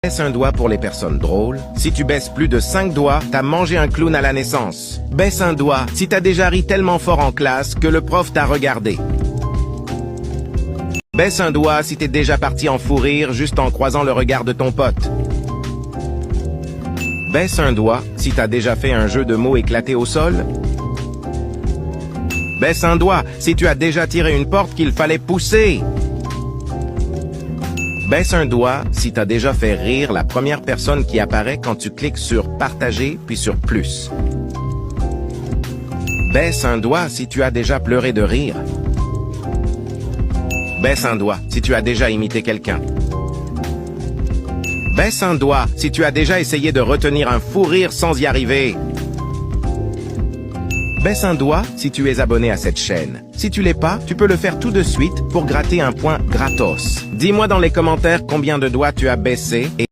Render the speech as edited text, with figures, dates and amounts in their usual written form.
Baisse un doigt pour les personnes drôles. Si tu baisses plus de 5 doigts, t'as mangé un clown à la naissance. Baisse un doigt si t'as déjà ri tellement fort en classe que le prof t'a regardé. Baisse un doigt si t'es déjà parti en fou rire juste en croisant le regard de ton pote. Baisse un doigt si t'as déjà fait un jeu de mots éclaté au sol. Baisse un doigt si tu as déjà tiré une porte qu'il fallait pousser. Baisse un doigt si t'as déjà fait rire la première personne qui apparaît quand tu cliques sur partager puis sur plus. Baisse un doigt si tu as déjà pleuré de rire. Baisse un doigt si tu as déjà imité quelqu'un. Baisse un doigt si tu as déjà essayé de retenir un fou rire sans y arriver. Baisse un doigt si tu es abonné à cette chaîne. Si tu l'es pas, tu peux le faire tout de suite pour gratter un point gratos. Dis-moi dans les commentaires combien de doigts tu as baissé et